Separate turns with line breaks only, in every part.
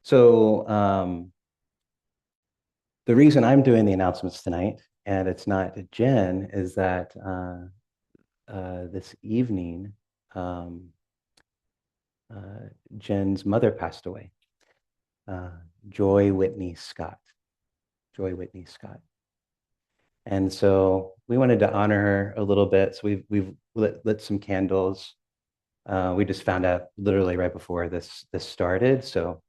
So the reason I'm doing the announcements tonight, and it's not Jen, is that this evening, um, Jen's mother passed away, uh, Joy Whitney Scott. Joy Whitney Scott. And so we wanted to honor her a little bit. So we've lit some candles. We just found out literally right before this started. So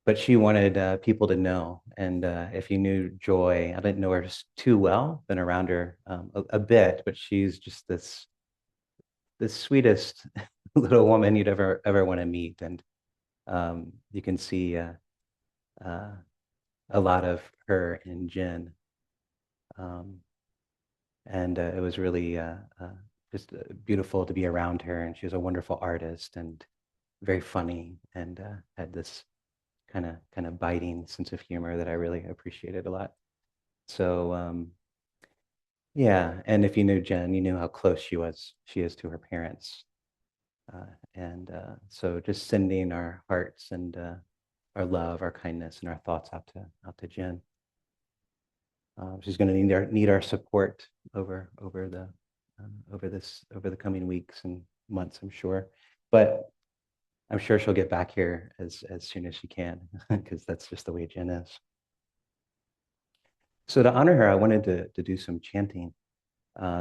but she wanted people to know. And if you knew Joy, I didn't know her too well, been around her a bit, but she's just this sweetest little woman you'd ever want to meet. And you can see uh, a lot of her in Jen. Um, and it was really just beautiful to be around her. And she was a wonderful artist and very funny and had this kind of biting sense of humor that I really appreciated a lot. So yeah, and if you knew Jen, you knew how close she is to her parents. And so just sending our hearts and our love, our kindness, and our thoughts out to Jen. She's going to need our support over the coming weeks and months, I'm sure. But I'm sure she'll get back here as soon as she can, because that's just the way Jen is. So to honor her, I wanted to do some chanting,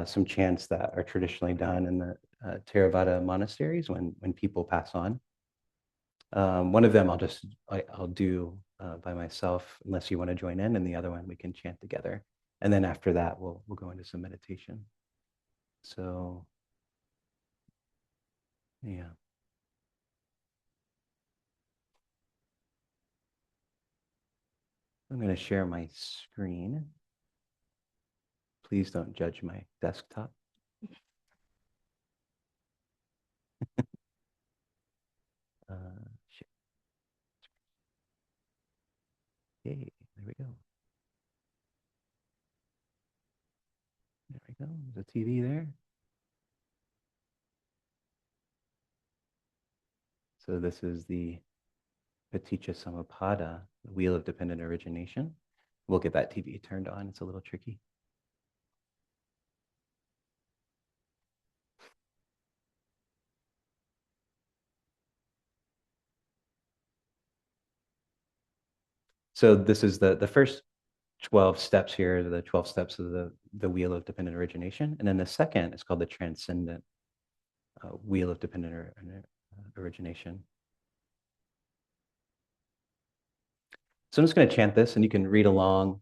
some chants that are traditionally done in the Theravada monasteries when people pass on. One of them I'll do by myself, unless you want to join in, and the other one we can chant together. And then after that, we'll go into some meditation. So yeah, I'm going to share my screen. Please don't judge my desktop. Uh, Yay, there we go. There we go. There's a TV there. So this is the Paticca Samuppada, the wheel of dependent origination. We'll get that TV turned on. It's a little tricky. So this is the first 12 steps here, the 12 steps of the wheel of dependent origination. And then the second is called the transcendent wheel of dependent origination. So I'm just going to chant this, and you can read along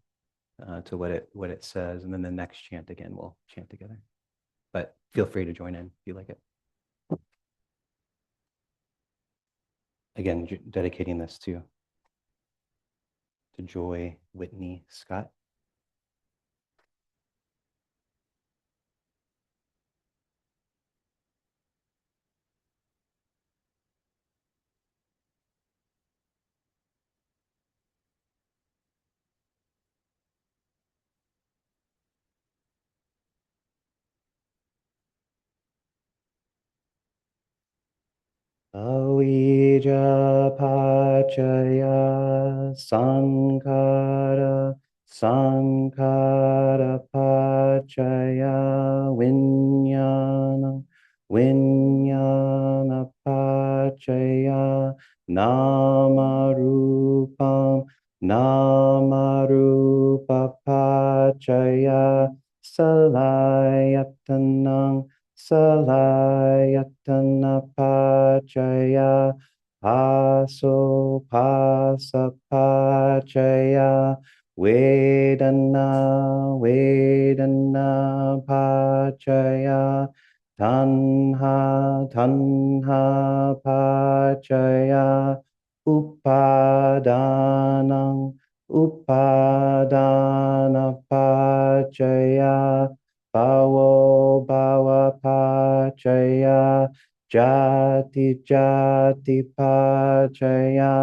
to what it says, and then the next chant again we'll chant together. But feel free to join in if you like it. Again, dedicating this to Joy Whitney Scott. Avijja pachaya sankhara pachaya vinyana pachaya namarupa pachaya salayatanang salayatana pachaya pasa pachaya vedana pachaya tanha pachaya upadana pachaya bhava pachaya jati pachaya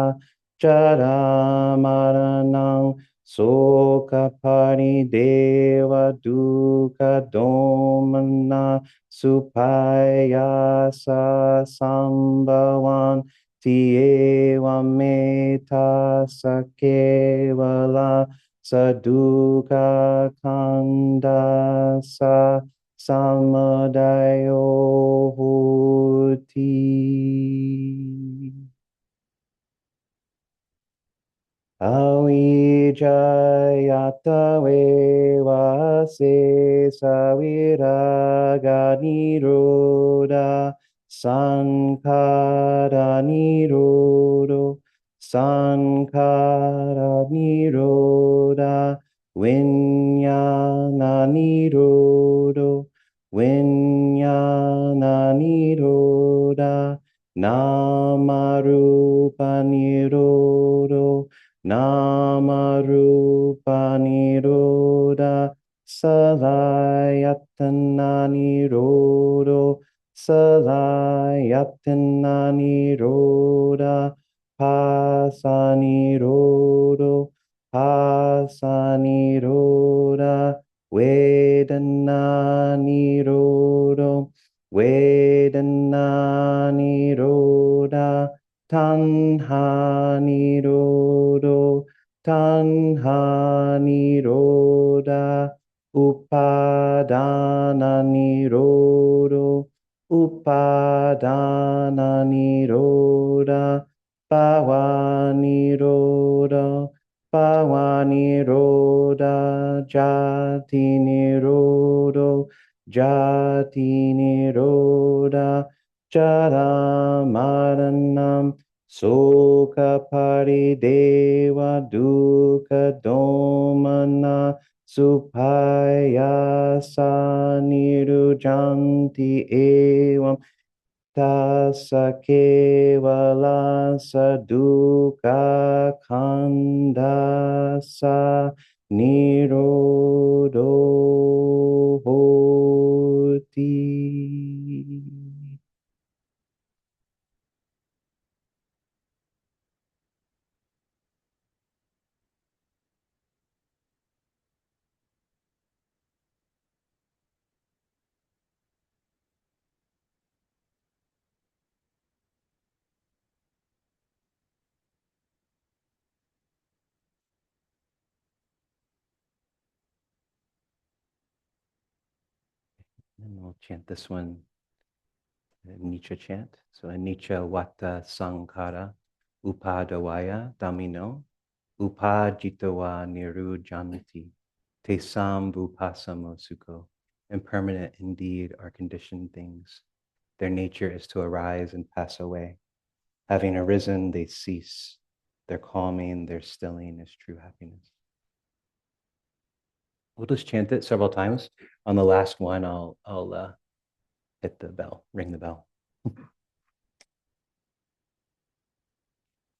jara maranang soka parideva dukkha domana supaya sa sambhavan evam metta sakevala saduka kanda sa samadayo hoti. Avijayata veva se saviraga niroda sankara nirodo sankara niroda vinyana nirodo vinyana niroda namarupa nirodo Namarupa Niroda Salayatana Nirodo Salayatana Niroda Pasa Nirodo Pasa Niroda Vedana Nirodo Vedana Niroda Tanha Nirodo, Tanha Niroda, Upadana Nirodo, Upadana Niroda, Bhava Niroda, Bhava Niroda, Jati Nirodo, Jati Niroda, Jaramaranam Soka Parideva Dukkha Domana Supayasa Nirujanti Evam Tasa Kevala Saduka Khandasa Nirodo Hoti. And we'll chant this one, Anicca chant. So Anicca Vata Sankhara Upadavaya Damino Upajitawa Nirujanti Tesam Vupasamo Sukho. Impermanent indeed are conditioned things. Their nature is to arise and pass away. Having arisen, they cease. Their calming, their stilling is true happiness. We'll just chant it several times. On the last one, I'll hit the bell, ring the bell.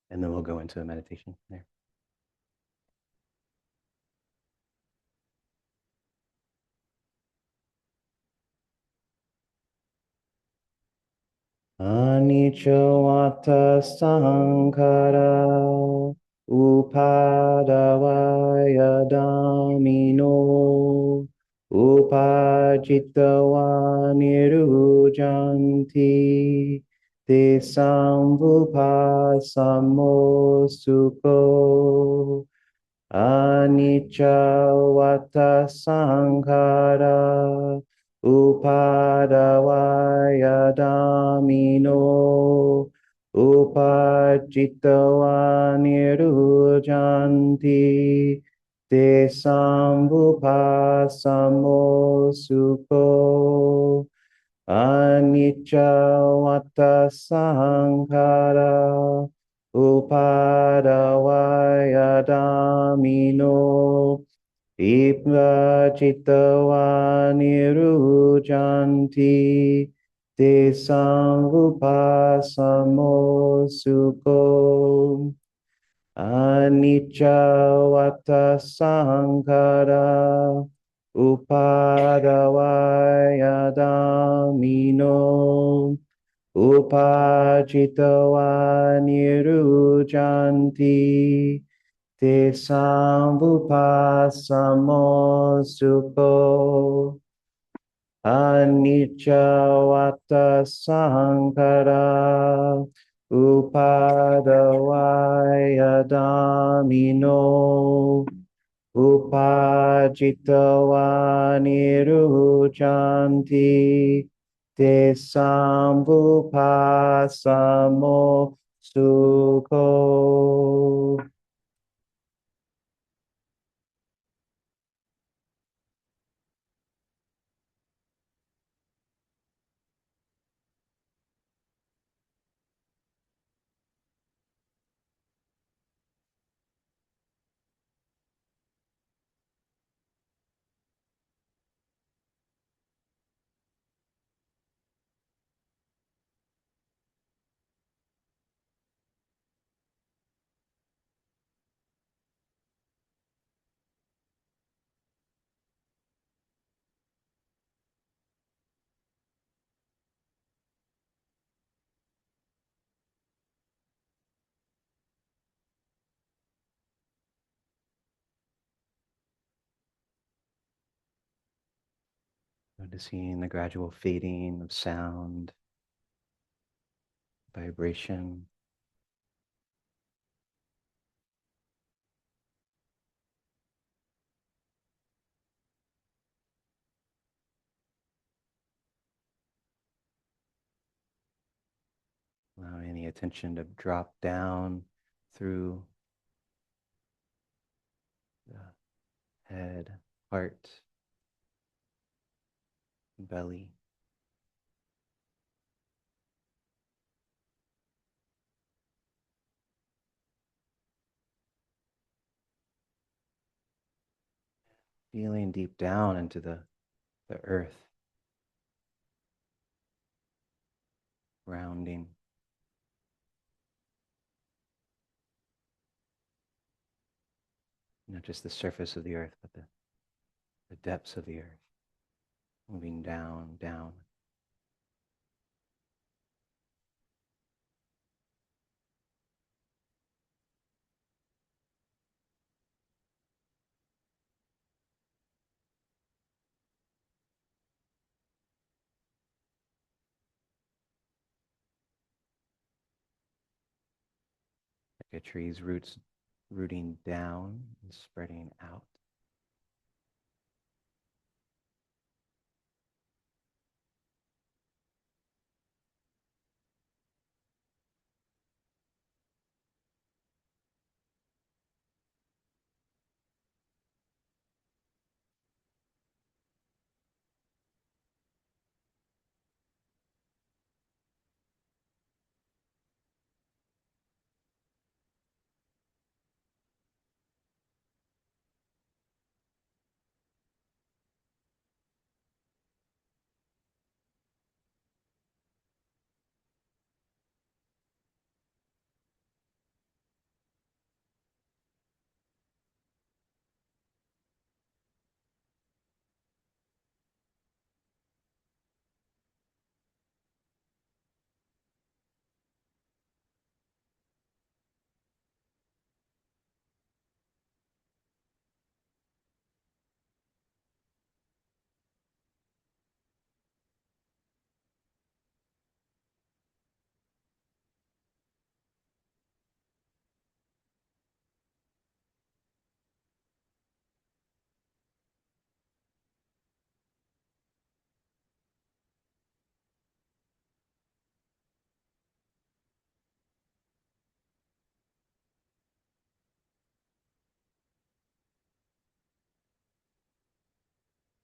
And then we'll go into a meditation there. Anicca vata sankhara upadavaya damino upajitawa nirujanti te samvupasamo sukho Anicca vata sankhara upadavaya damino upajitawa nirujanti te samvupasamo sukho Anicca vata sankhara upadavaya damino ipajitawa nirujanti te samvupasamo sukho Anicca vata sankhara upadavaya damino upajitawa nirujanti te samvupasamo sukho Anicca vata sankhara Upadavaya damino upajitawa niruchanti te sambupasamo sukho. Noticing the gradual fading of sound, vibration. Allowing the attention to drop down through the head, heart, belly. Feeling deep down into the earth, grounding. Not just the surface of the earth, but the depths of the earth. Moving down, down. Like a tree's roots rooting down and spreading out.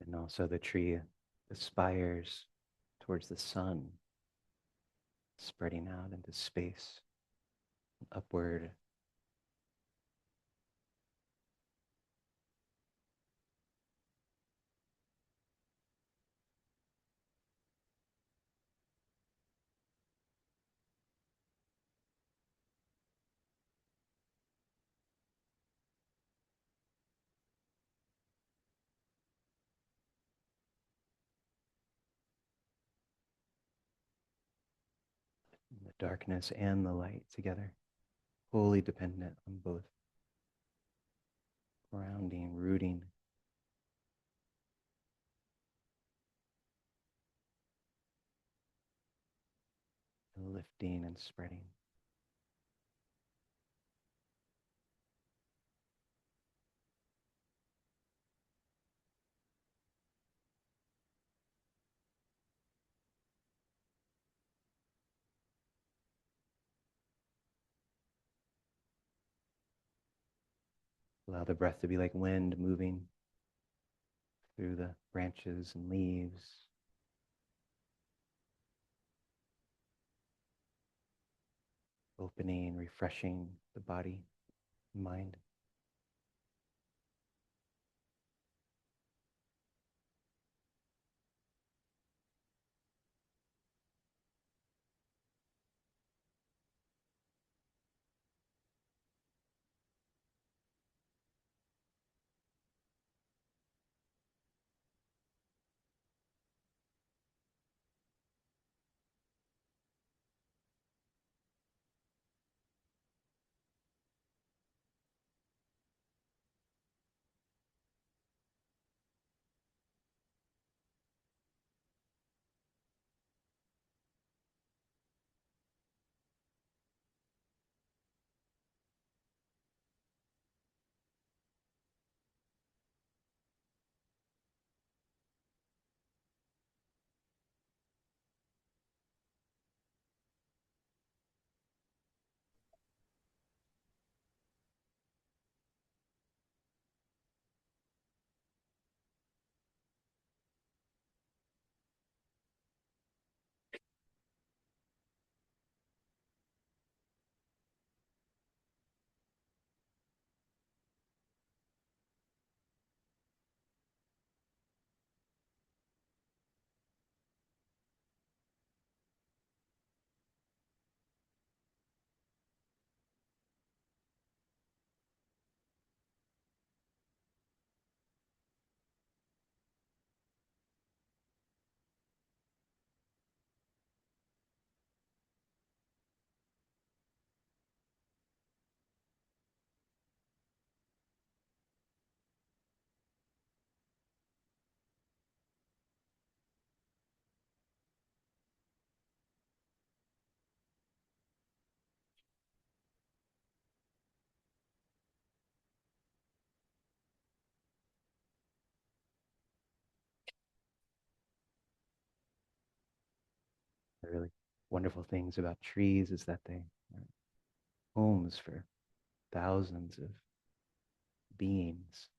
And also the tree aspires towards the sun, spreading out into space, upward. The darkness and the light together, wholly dependent on both. Grounding, rooting. Lifting and spreading. Allow the breath to be like wind moving through the branches and leaves. Opening, refreshing the body, mind. The really wonderful things about trees is that they are homes for thousands of beings.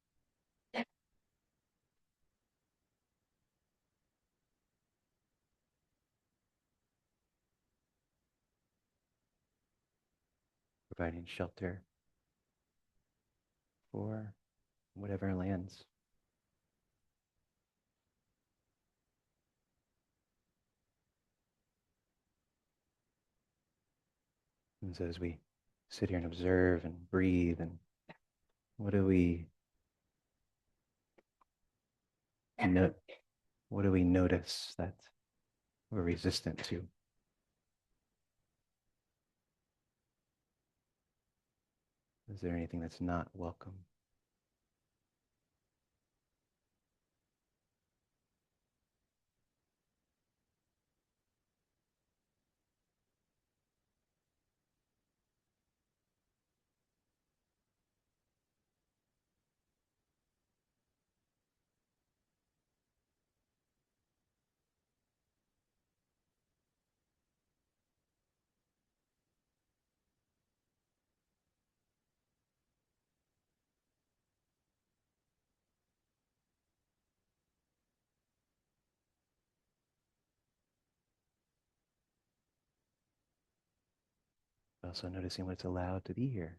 Providing shelter for whatever lands. And so as we sit here and observe and breathe, and what do we note? What do we notice that we're resistant to? Is there anything that's not welcome? Also noticing what's allowed to be here.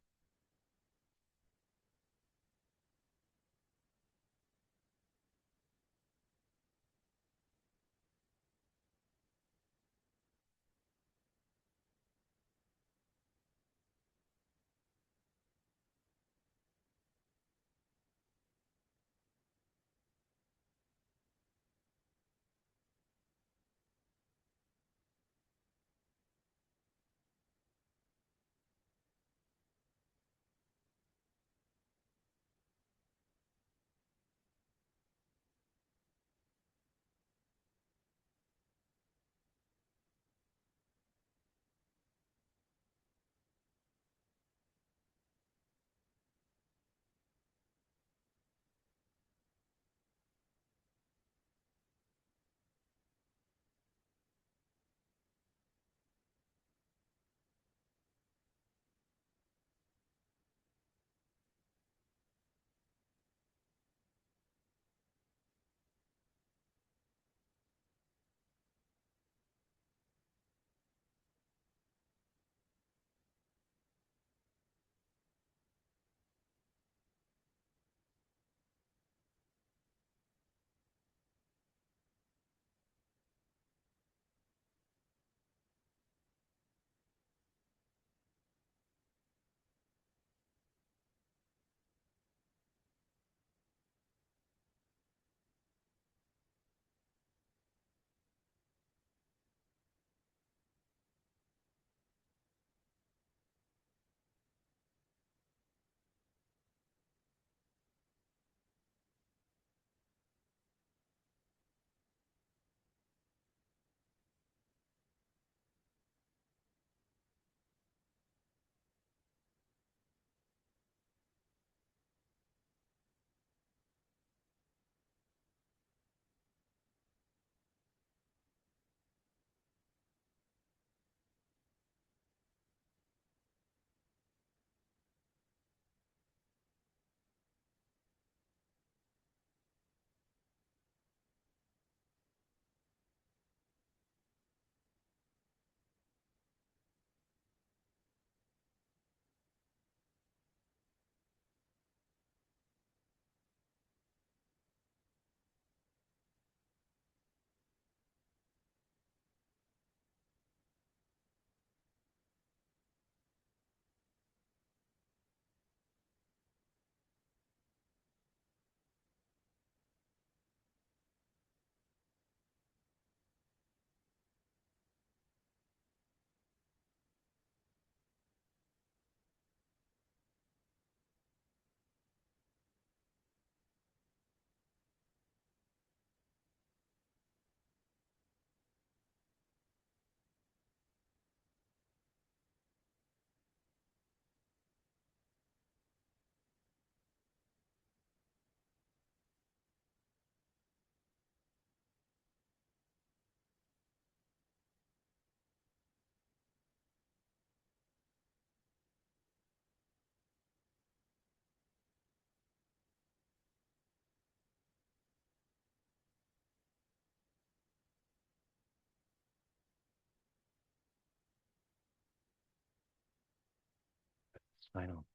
final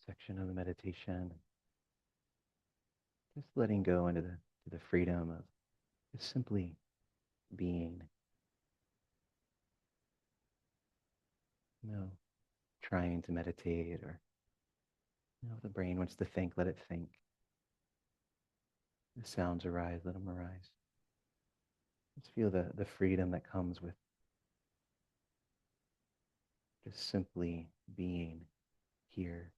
section of the meditation. Just letting go into the freedom of just simply being. No trying to meditate, or if the brain wants to think, let it think. The sounds arise, let them arise. Just feel the freedom that comes with just simply being here.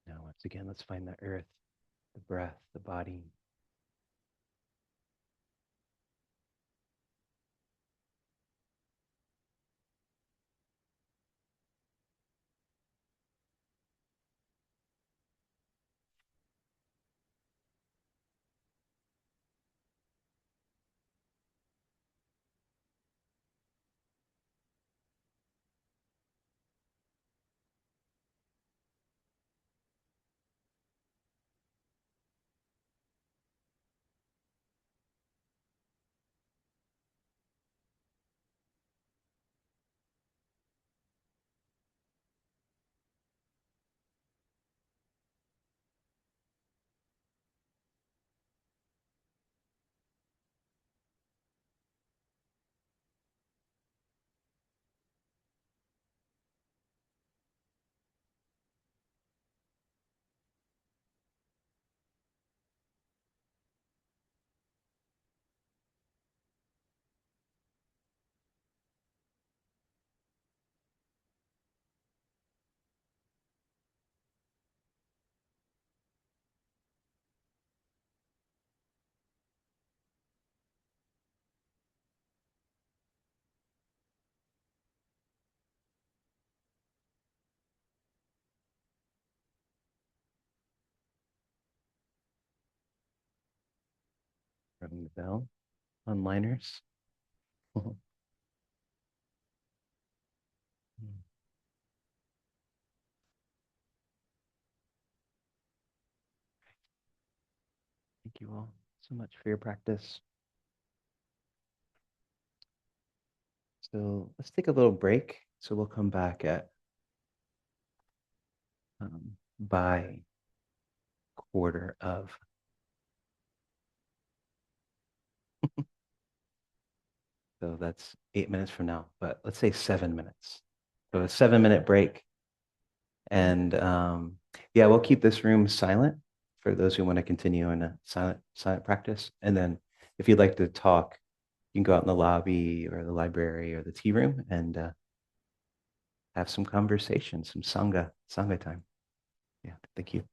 Now, once again, let's find the earth, the breath, the body. Ring the bell, onliners. Thank you all so much for your practice. So let's take a little break. So we'll come back at by quarter of. So that's 8 minutes from now, but let's say 7 minutes. So a 7 minute break. And yeah, we'll keep this room silent for those who want to continue in a silent practice. And then if you'd like to talk, you can go out in the lobby or the library or the tea room and have some conversation, some sangha time. Yeah, thank you.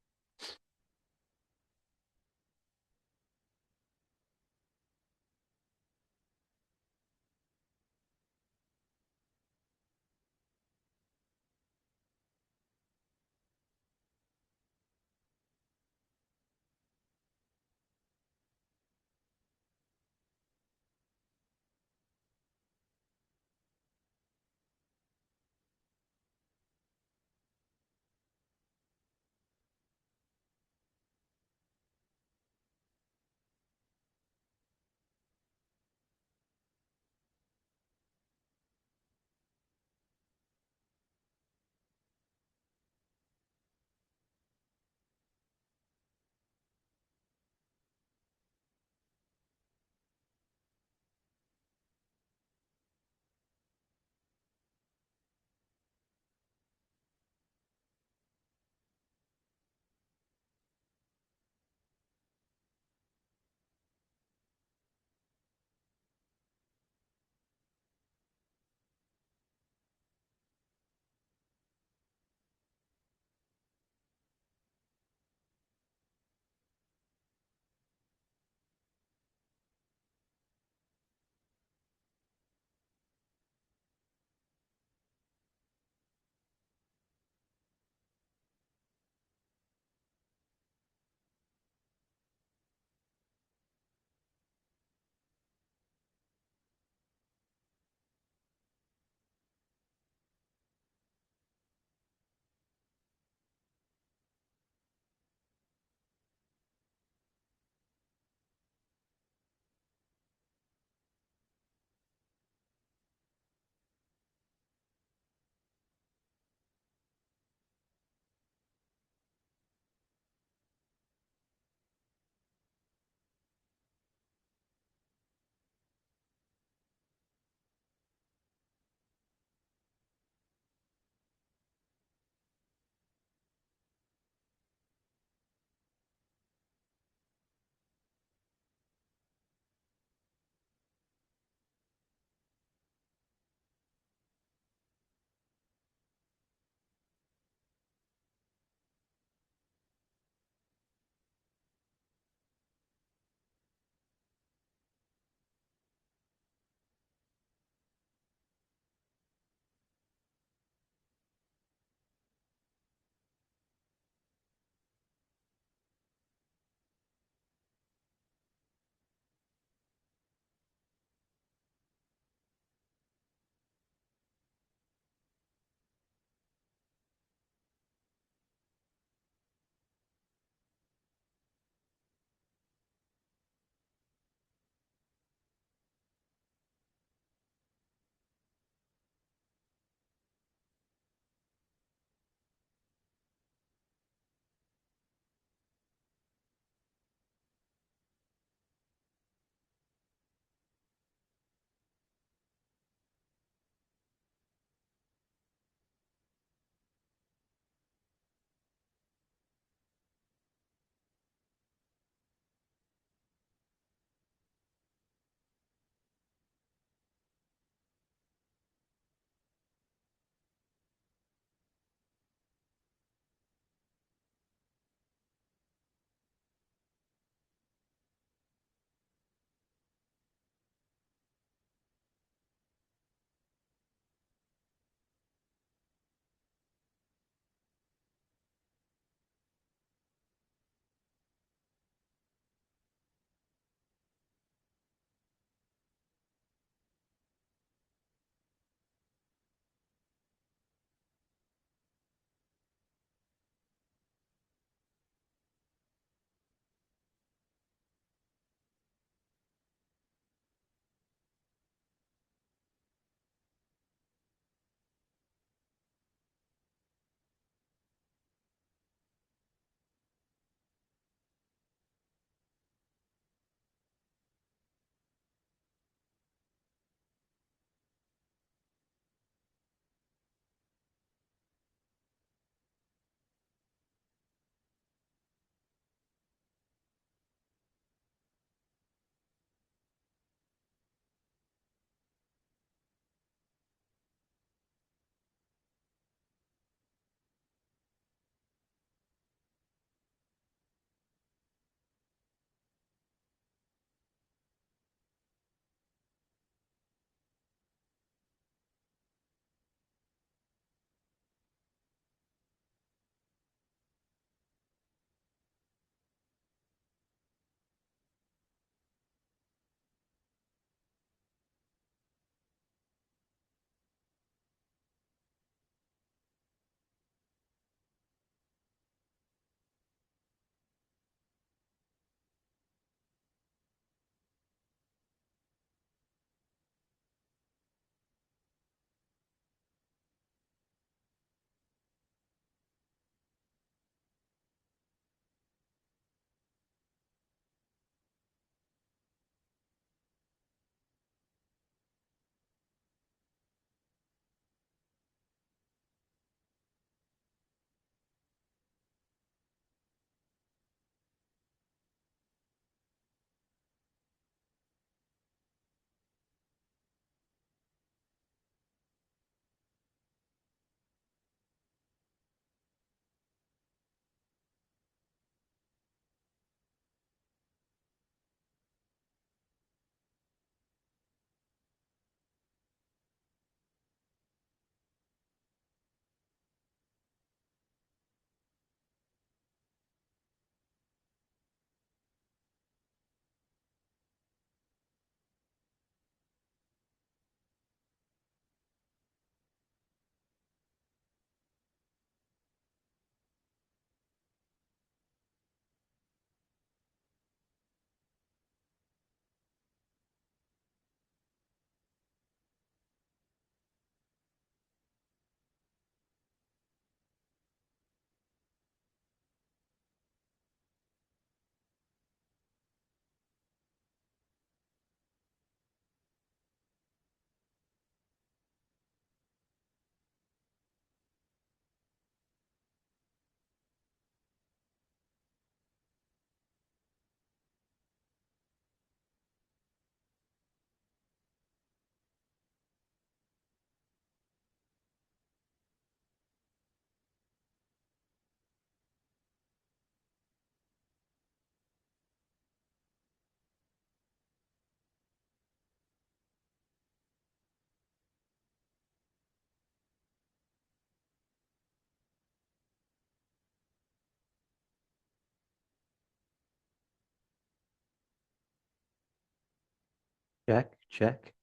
Check, check.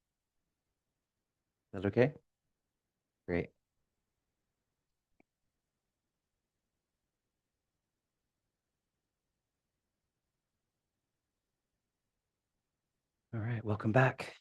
Is that okay? Great. All right, welcome back.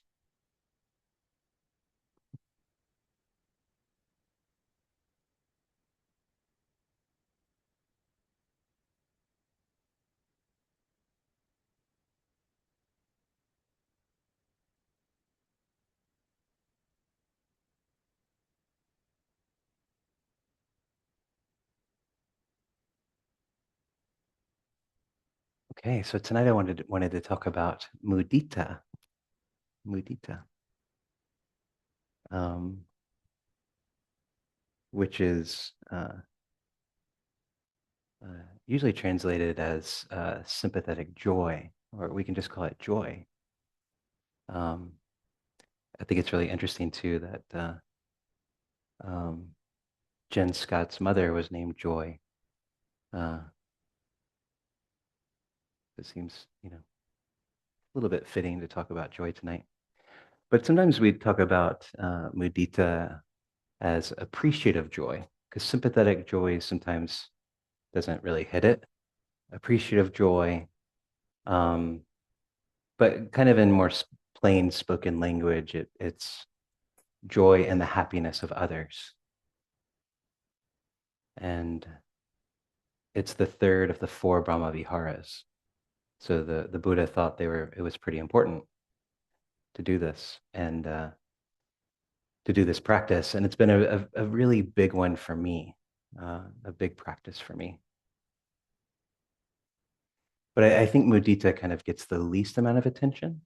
Okay, so tonight I wanted to talk about mudita, mudita, um, which is uh, usually translated as sympathetic joy, or we can just call it joy. Um, I think it's really interesting too that um, Jen Scott's mother was named Joy. Uh, it seems, a little bit fitting to talk about joy tonight. But sometimes we talk about mudita as appreciative joy, because sympathetic joy sometimes doesn't really hit it. Appreciative joy, um, but kind of in more plain spoken language, it's joy in the happiness of others. And it's the third of the four Brahmaviharas. So the Buddha thought it was pretty important to do this and to do this practice. And it's been a really big one for me, a big practice for me. But I think mudita kind of gets the least amount of attention.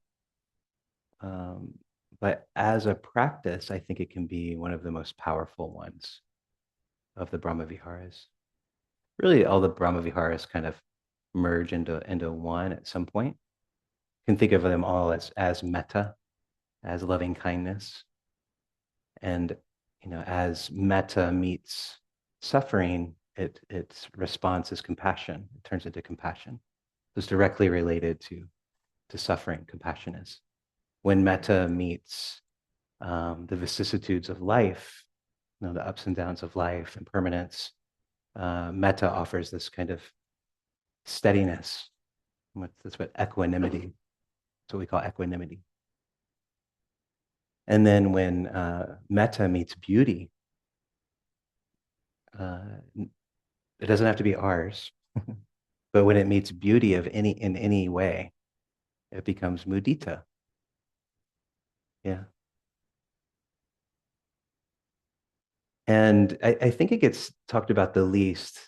Um, but as a practice, I think it can be one of the most powerful ones of the Brahmaviharas. Really, all the Brahmaviharas kind of merge into one at some point. You can think of them all as metta, as loving kindness. And as metta meets suffering, its response is compassion. It turns into compassion. It's directly related to suffering. Compassion is when metta meets the vicissitudes of life, the ups and downs of life, impermanence. Metta offers this kind of steadiness. That's what equanimity. That's what we call equanimity. And then when metta meets beauty, uh, it doesn't have to be ours, but when it meets beauty in any way, it becomes mudita. Yeah. And I think it gets talked about the least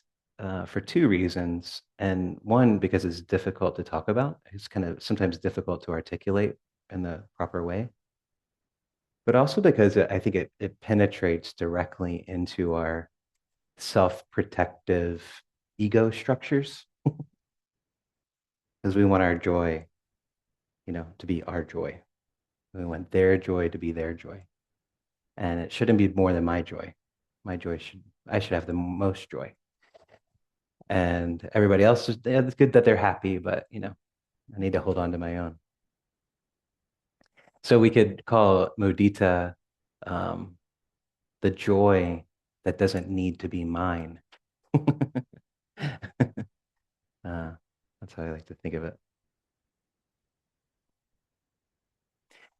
for two reasons. And one, because it's difficult to talk about. It's kind of sometimes difficult to articulate in the proper way. But also because I think it penetrates directly into our self-protective ego structures, because we want our joy, to be our joy. We want their joy to be their joy. And it shouldn't be more than my joy. I should have the most joy. And everybody else is, yeah, it's good that they're happy, but I need to hold on to my own. So we could call mudita um, the joy that doesn't need to be mine. That's how I like to think of it.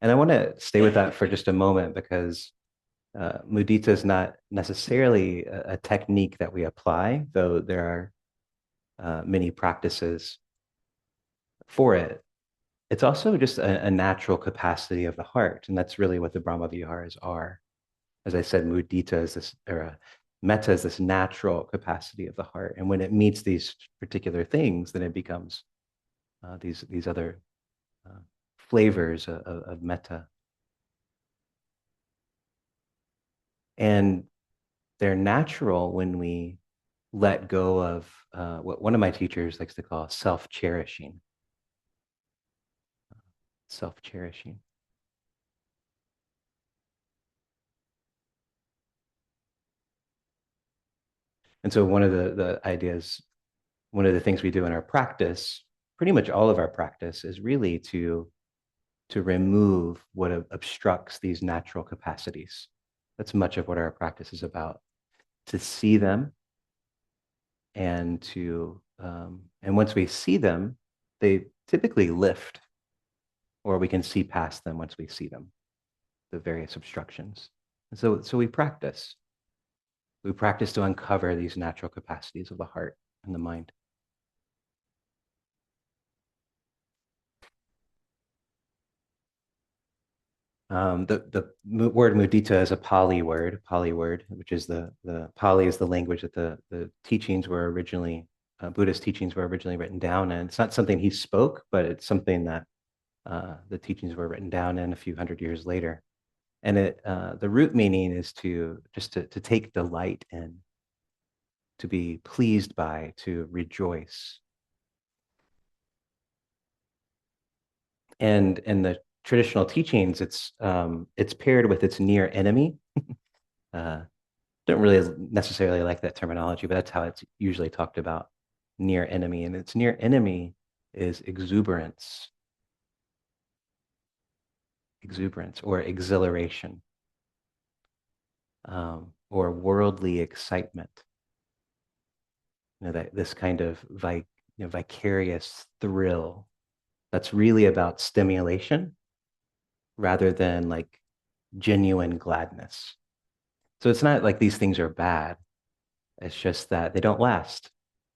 And I want to stay with that for just a moment because mudita is not necessarily a technique that we apply, though there are many practices for it. It's also just a natural capacity of the heart, and that's really what the Brahmaviharas are. As I said, mudita is this, or metta is this natural capacity of the heart, and when it meets these particular things, then it becomes these other uh, flavors of metta, and they're natural when we let go of what one of my teachers likes to call self-cherishing. Self-cherishing. And so one of the ideas, one of the things we do in our practice, pretty much all of our practice, is really to to remove what obstructs these natural capacities. That's much of what our practice is about, to see them and and once we see them, they typically lift, or we can see past them once we see them, the various obstructions. And so we practice. We practice to uncover these natural capacities of the heart and the mind. The word mudita is a Pali word, which is the Pali is the language that the teachings were originally, Buddhist teachings were originally written down in. It's not something he spoke, but it's something that the teachings were written down in a few hundred years later. And the root meaning is to just to take delight in, to be pleased by, to rejoice. And in the traditional teachings, it's paired with its near enemy. Don't really necessarily like that terminology, but that's how it's usually talked about, near enemy. And its near enemy is exuberance, or exhilaration, or worldly excitement. That this kind of vicarious thrill that's really about stimulation rather than like genuine gladness. So it's not like these things are bad. It's just that they don't last.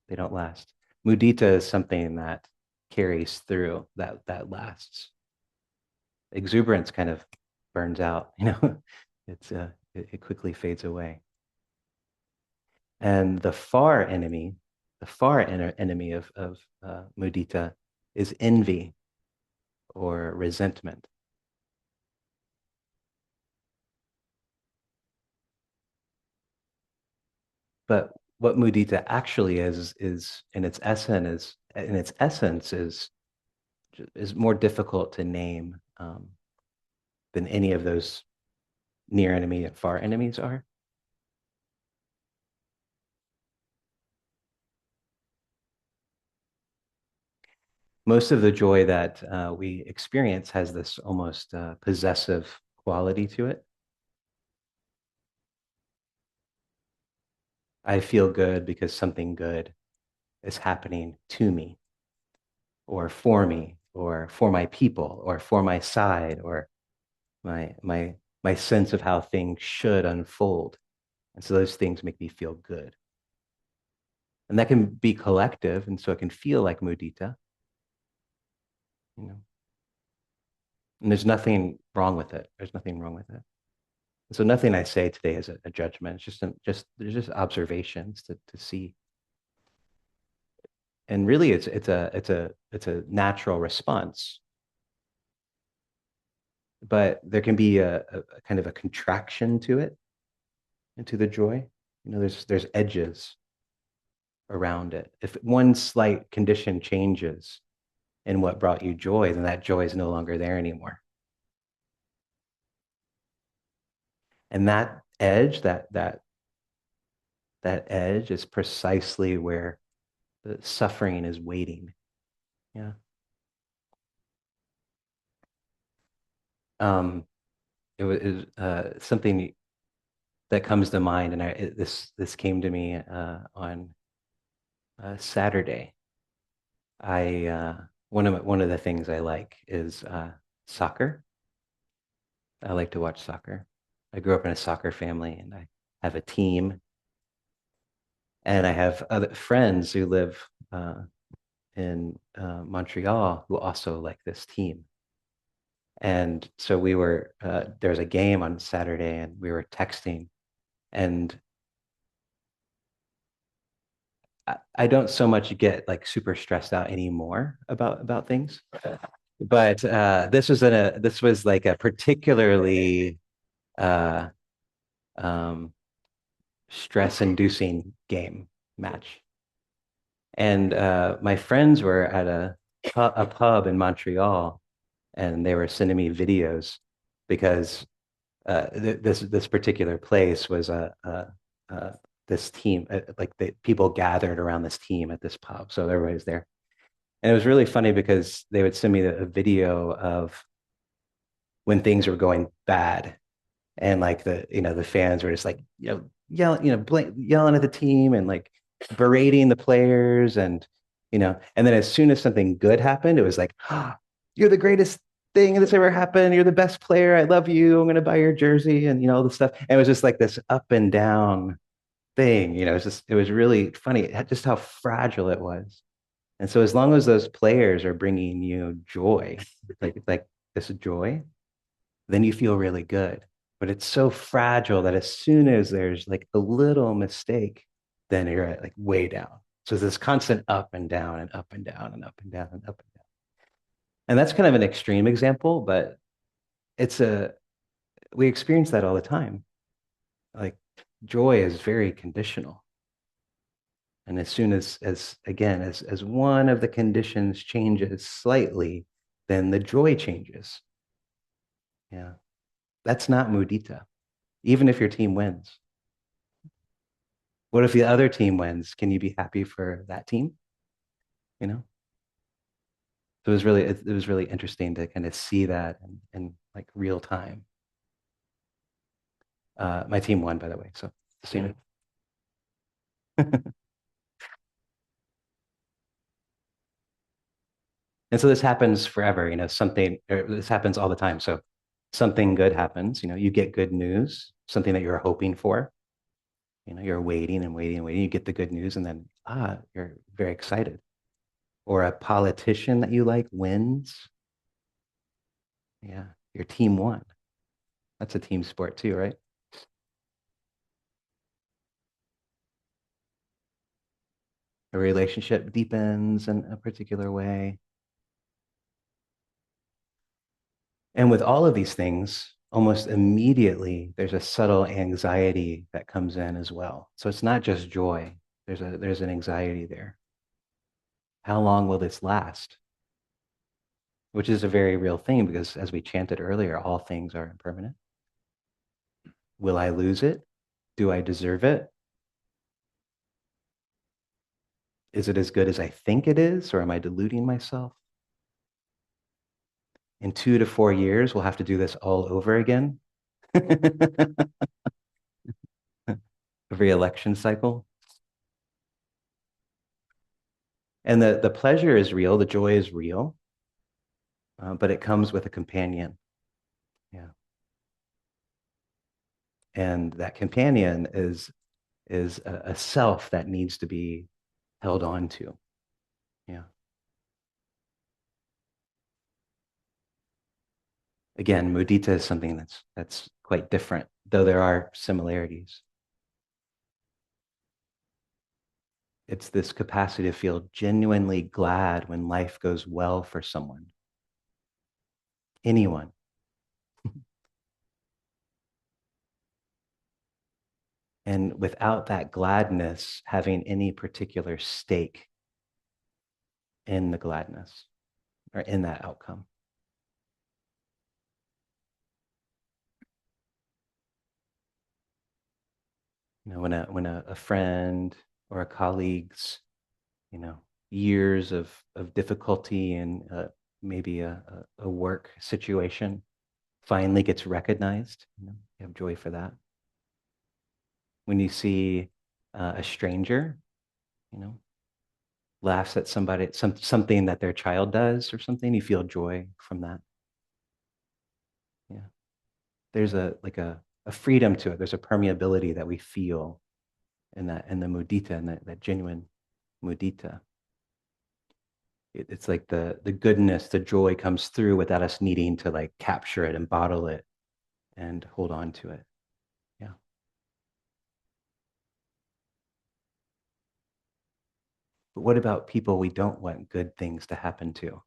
They don't last. Mudita is something that carries through, that lasts. Exuberance kind of burns out, it quickly fades away. And the far enemy of mudita is envy or resentment. But what mudita actually is in its essence is more difficult to name than any of those near enemy and far enemies are. Most of the joy that we experience has this almost possessive quality to it. I feel good because something good is happening to me, or for me, or for my people, or for my side, or my sense of how things should unfold. And so those things make me feel good. And that can be collective, and so it can feel like mudita. And there's nothing wrong with it. There's nothing wrong with it. And so nothing I say today is a judgment. It's there's just observations to see. And really, it's a natural response. But there can be a kind of a contraction to it, into the joy. There's edges around it. If one slight condition changes in what brought you joy, then that joy is no longer there anymore. And that edge, that edge is precisely where the suffering is waiting. Yeah. It was something that comes to mind, and this came to me on Saturday. One of the things I like is soccer. I like to watch soccer. I grew up in a soccer family, and I have a team, and I have other friends who live in Montreal who also like this team. And so there was a game on Saturday, and we were texting, and I don't so much get like super stressed out anymore about things, but this was like a particularly uh, um, stress-inducing match, and my friends were at a pub in Montreal, and they were sending me videos because this particular place was this team, like the people gathered around this team at this pub, so everybody's there. And it was really funny because they would send me a video of when things were going bad, and like the fans were just like yelling, yelling at the team and like berating the players, and then as soon as something good happened, it was like, oh, you're the greatest thing that's ever happened. You're the best player. I love you. I'm going to buy your jersey, and all the stuff. And it was just like this up and down thing. It was really funny just how fragile it was. And so as long as those players are bringing you joy, like this joy, then you feel really good. But it's so fragile that as soon as there's like a little mistake, then you're at like way down. So it's this constant up and down and up and down and up and down and up and down. And that's kind of an extreme example, but it's a we experience that all the time. Like joy is very conditional. And as soon as again, as one of the conditions changes slightly, then the joy changes. Yeah. That's not mudita, even if your team wins. What if the other team wins? Can you be happy for that team? You know? So it was really interesting to kind of see that in like real time. My team won, by the way. So seen it. And so this happens forever, this happens all the time. So something good happens, you get good news, something that you're hoping for, you're waiting and waiting and waiting. You get the good news, and then you're very excited. Or a politician that you like wins. Yeah, your team won. That's a team sport too, right? A relationship deepens in a particular way. And with all of these things, almost immediately, there's a subtle anxiety that comes in as well. So it's not just joy. There's an anxiety there. How long will this last? Which is a very real thing because as we chanted earlier, all things are impermanent. Will I lose it? Do I deserve it? Is it as good as I think it is, or am I deluding myself? In 2 to 4 years, we'll have to do this all over again. Every election cycle. And the pleasure is real, the joy is real, but it comes with a companion. Yeah. And that companion is a self that needs to be held on to. Yeah. Again, mudita is something that's quite different, though there are similarities. It's this capacity to feel genuinely glad when life goes well for someone, anyone. And without that gladness having any particular stake in the gladness or in that outcome. When a friend or a colleague's, you know, years of difficulty and maybe a work situation finally gets recognized, you have joy for that. When you see a stranger, you know, laughs at something that their child does or something, you feel joy from that. Yeah. There's a freedom to it. There's a permeability that we feel in the mudita and that genuine mudita. It's like the goodness, the joy comes through without us needing to like capture it and bottle it and hold on to it. Yeah. But what about people we don't want good things to happen to?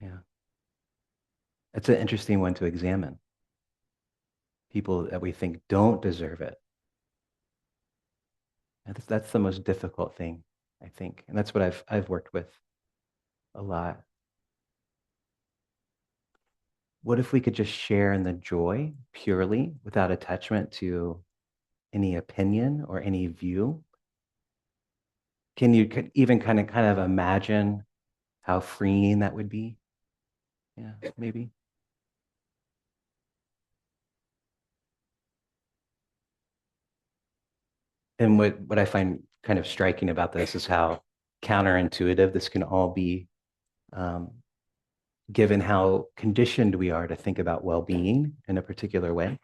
Yeah. It's an interesting one to examine. People that we think don't deserve it. And that's the most difficult thing, I think. And that's what I've worked with a lot. What if we could just share in the joy purely without attachment to any opinion or any view? Can you even kind of imagine how freeing that would be? Yeah, maybe. And what I find kind of striking about this is how counterintuitive this can all be, um, given how conditioned we are to think about well-being in a particular way.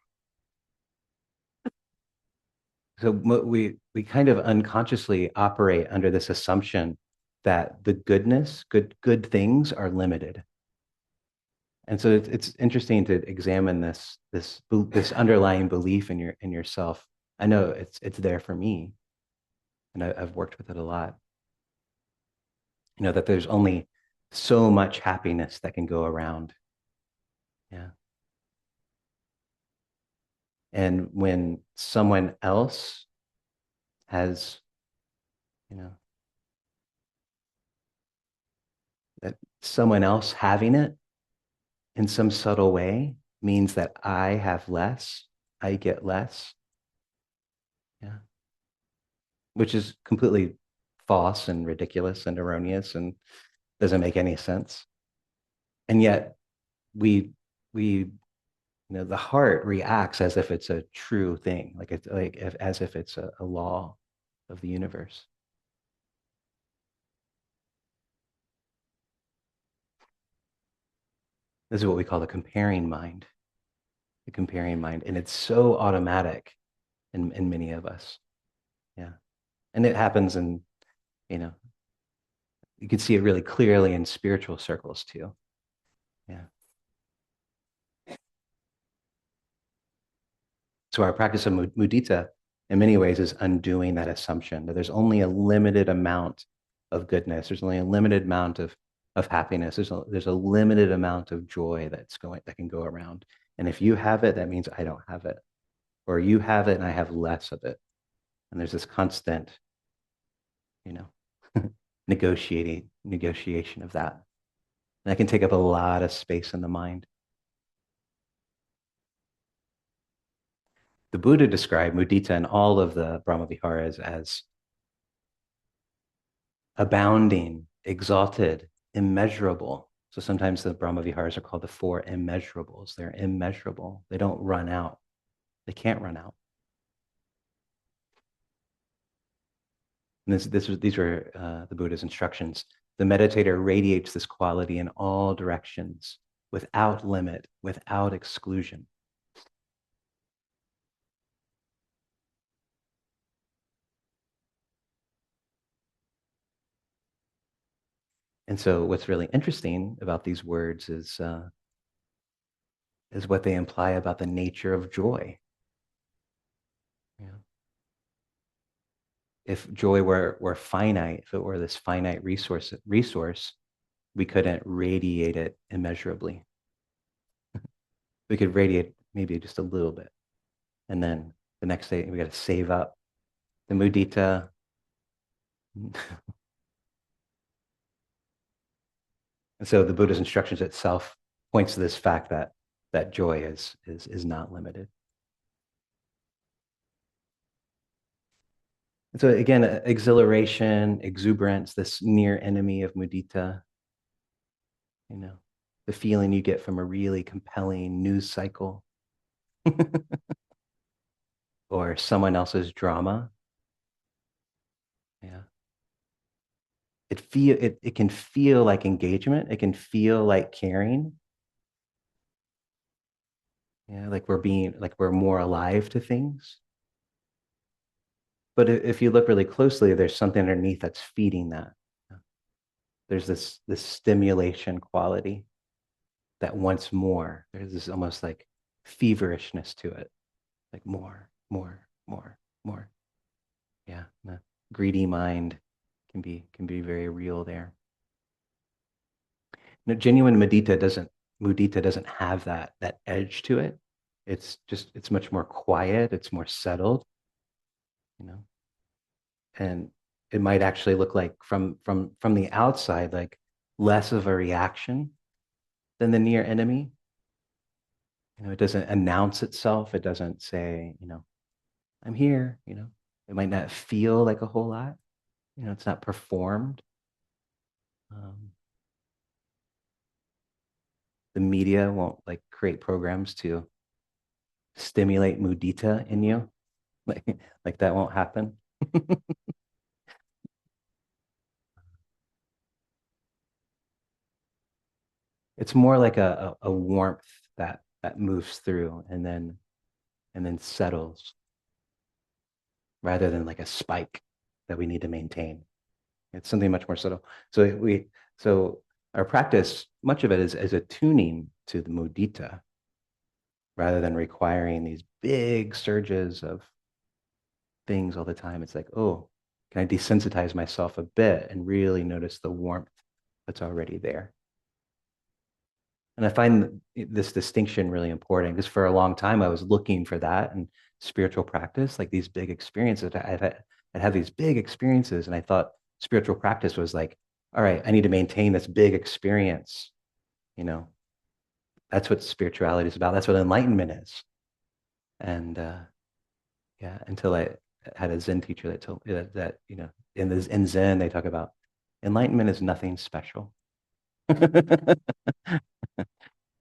So we kind of unconsciously operate under this assumption that the good things are limited. And so it's interesting to examine this underlying belief in yourself. I know it's there for me, and I've worked with it a lot. You know that there's only so much happiness that can go around. Yeah. And when someone else has, you know, that someone else having it in some subtle way means that I have less, I get less. Yeah. Which is completely false and ridiculous and erroneous and doesn't make any sense. And yet we the heart reacts as if it's a true thing, like it's like as if it's a law of the universe. This is what we call the comparing mind, and it's so automatic in many of us. Yeah, and it happens in you know you can see it really clearly in spiritual circles too. Yeah. So our practice of mudita, in many ways, is undoing that assumption that there's only a limited amount of goodness. There's only a limited amount of happiness. There's a limited amount of joy that can go around. And if you have it, that means I don't have it, or you have it and I have less of it. And there's this constant, you know, negotiation of that. And that can take up a lot of space in the mind. The Buddha described mudita in all of the Brahmaviharas as abounding, exalted, immeasurable. So sometimes the Brahmaviharas are called the four immeasurables. They're immeasurable. They don't run out. They can't run out. And these were the Buddha's instructions. The meditator radiates this quality in all directions, without limit, without exclusion. And so, what's really interesting about these words is what they imply about the nature of joy. Yeah. If joy were finite, if it were this finite resource, we couldn't radiate it immeasurably. We could radiate maybe just a little bit. And then the next day we got to save up the mudita. And so the Buddha's instructions itself points to this fact that joy is not limited. And so again, exhilaration, exuberance, this near enemy of mudita, you know, the feeling you get from a really compelling news cycle or someone else's drama. Yeah. It can feel like engagement. It can feel like caring. Yeah, like we're more alive to things. But if you look really closely, there's something underneath that's feeding that. There's this stimulation quality that wants more. There's this almost like feverishness to it, like more, more, more, more. Yeah, the greedy mind can be very real there. No, genuine mudita doesn't have that edge to it. It's much more quiet, it's more settled, you know. And it might actually look like from the outside like less of a reaction than the near enemy. You know, it doesn't announce itself. It doesn't say, I'm here, It might not feel like a whole lot. It's not performed. Um, the media won't like create programs to stimulate mudita in you. Like, like that won't happen. It's more like a warmth that moves through and then settles rather than like a spike that we need to maintain. It's something much more subtle. So our practice, much of it is attuning to the mudita rather than requiring these big surges of things all the time. It's like, oh, can I desensitize myself a bit and really notice the warmth that's already there? And I find this distinction really important because for a long time I was looking for that in spiritual practice, like these big experiences. I'd have these big experiences, and I thought spiritual practice was like, all right, I need to maintain this big experience. You know, that's what spirituality is about. That's what enlightenment is. And yeah, until I had a Zen teacher that told me that in Zen they talk about enlightenment is nothing special.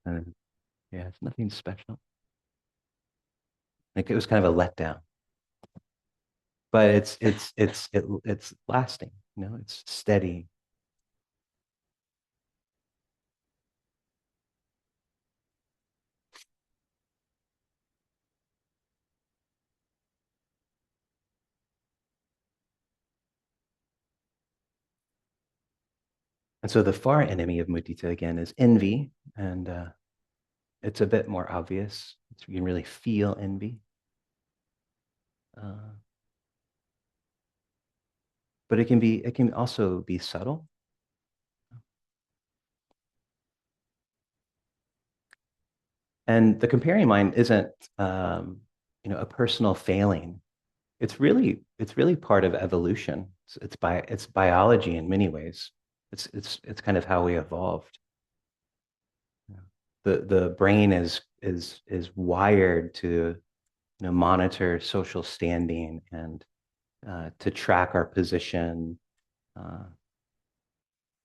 And, yeah, it's nothing special. Like it was kind of a letdown, but it's lasting. It's steady. And so the far enemy of mudita again is envy, and it's a bit more obvious. You can really feel envy, uh, but it can also be subtle. And the comparing mind isn't a personal failing. It's really part of evolution. It's biology in many ways. It's kind of how we evolved. Yeah. The brain is wired to monitor social standing and to track our position. Uh,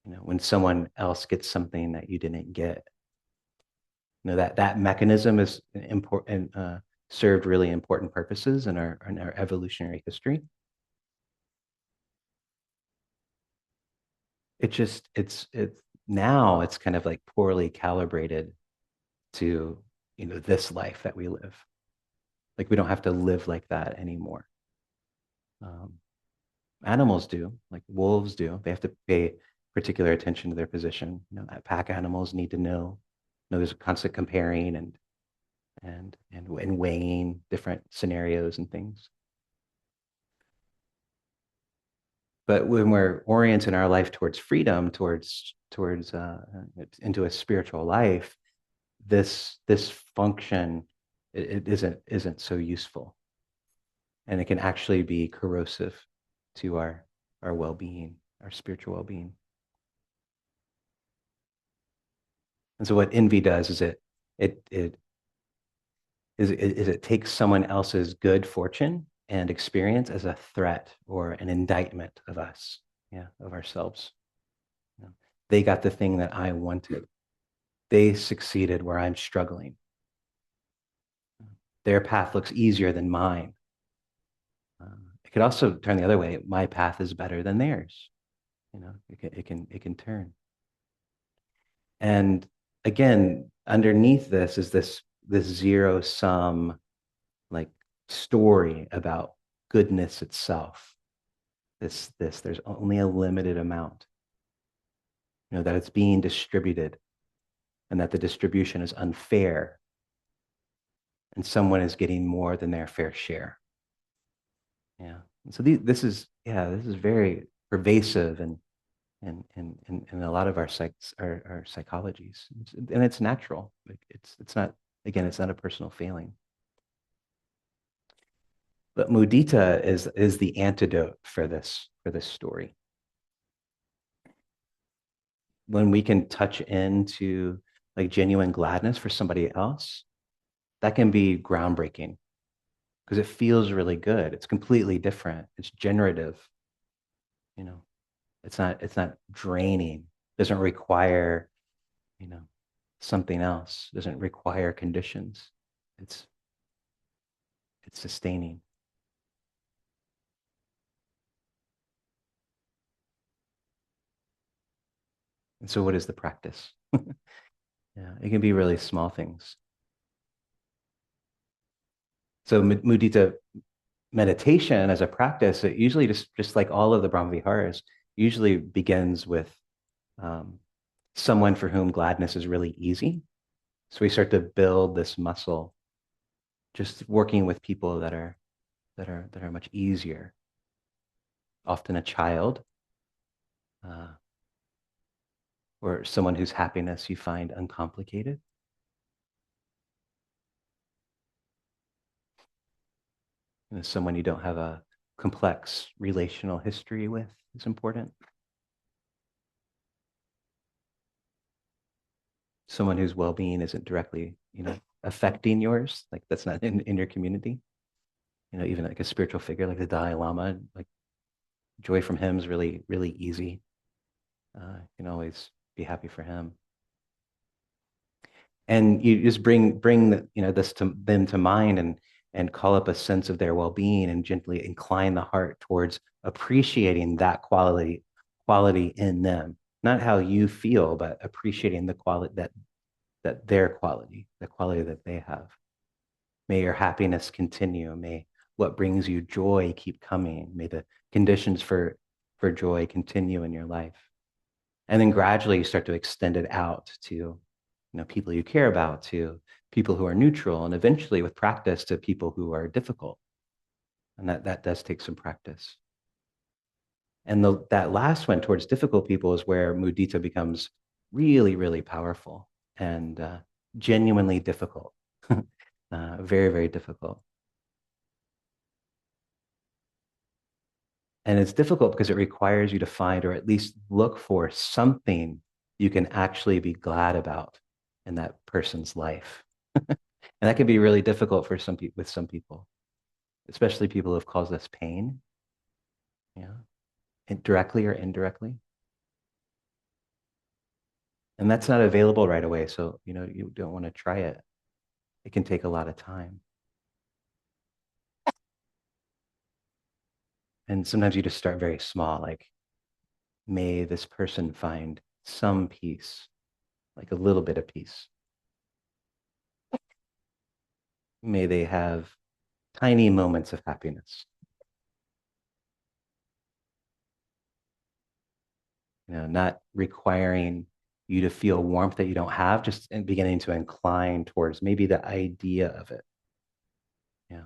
when someone else gets something that you didn't get, that mechanism is important. Served really important purposes in our evolutionary history. It's now it's kind of like poorly calibrated to this life that we live. Like we don't have to live like that anymore. um, Animals do, like wolves do. They have to pay particular attention to their position. Pack animals need to know there's a constant comparing and weighing different scenarios and things. But when we're orienting our life towards freedom, towards into a spiritual life, this function it isn't so useful, and it can actually be corrosive to our well-being, our spiritual well-being. And so what envy does is it takes someone else's good fortune and experience as a threat or an indictment of us, yeah, of ourselves. You know, they got the thing that I wanted. They succeeded where I'm struggling. Their path looks easier than mine. It could also turn the other way. My path is better than theirs. It can turn. And again, underneath this is this zero sum like story about goodness itself. There's only a limited amount, that it's being distributed, and that the distribution is unfair, and someone is getting more than their fair share. Yeah. And so this is very pervasive in a lot of our psychologies, and it's natural. Like it's not, again, it's not a personal failing. But mudita is the antidote for this story. When we can touch into like genuine gladness for somebody else, that can be groundbreaking because it feels really good. It's completely different. It's generative. You know, it's not draining. It doesn't require, you know, something else. It doesn't require conditions. It's sustaining. And so what is the practice? Yeah, it can be really small things. So mudita meditation as a practice, it usually just like all of the Brahmaviharas, usually begins with um, someone for whom gladness is really easy. So we start to build this muscle, just working with people that are much easier. Often a child, uh, or someone whose happiness you find uncomplicated. And someone you don't have a complex relational history with is important. Someone whose well-being isn't directly, affecting yours, like that's not in your community. Even like a spiritual figure like the Dalai Lama, like joy from him is really, really easy. You can always be happy for him. And you just bring this to them to mind, and call up a sense of their well-being, and gently incline the heart towards appreciating that quality in them, not how you feel, but appreciating the quality that their quality, the quality that they have. May your happiness continue. May what brings you joy keep coming. May the conditions for joy continue in your life. And then gradually you start to extend it out to people you care about, to people who are neutral, and eventually with practice to people who are difficult. And that does take some practice. And that last one towards difficult people is where mudita becomes really, really powerful and genuinely difficult. Very, very difficult. And it's difficult because it requires you to find, or at least look for, something you can actually be glad about in that person's life. And that can be really difficult for some people, with some people, especially people who have caused us pain, yeah, directly or indirectly. And that's not available right away. So, you don't want to try it. It can take a lot of time. And sometimes you just start very small, like, may this person find some peace, like a little bit of peace. May they have tiny moments of happiness. Not requiring you to feel warmth that you don't have, just beginning to incline towards maybe the idea of it. Yeah.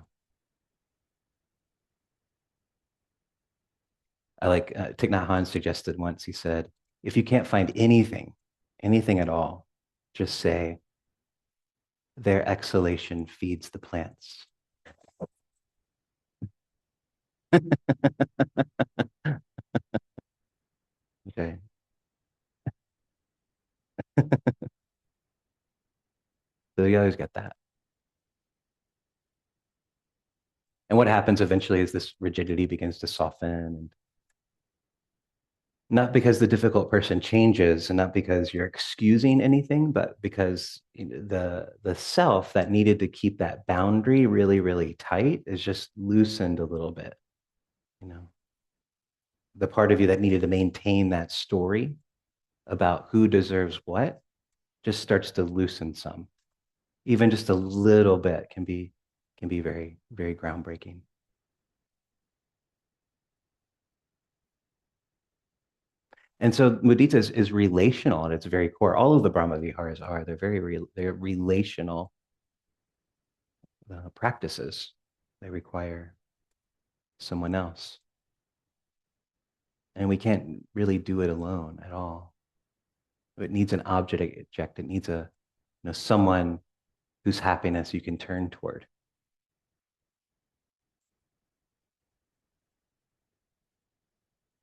I like Thich Nhat Hanh suggested once, he said, if you can't find anything at all, just say, their exhalation feeds the plants. Okay. So you always get that. And what happens eventually is this rigidity begins to soften, and not because the difficult person changes, and not because you're excusing anything, but because the self that needed to keep that boundary really, really tight is just loosened a little bit. You know, the part of you that needed to maintain that story about who deserves what just starts to loosen some. Even just a little bit can be very, very groundbreaking. And so mudita is relational at its very core. All of the Brahma Viharas are. They're relational practices. They require someone else. And we can't really do it alone at all. It needs an object. It needs someone whose happiness you can turn toward.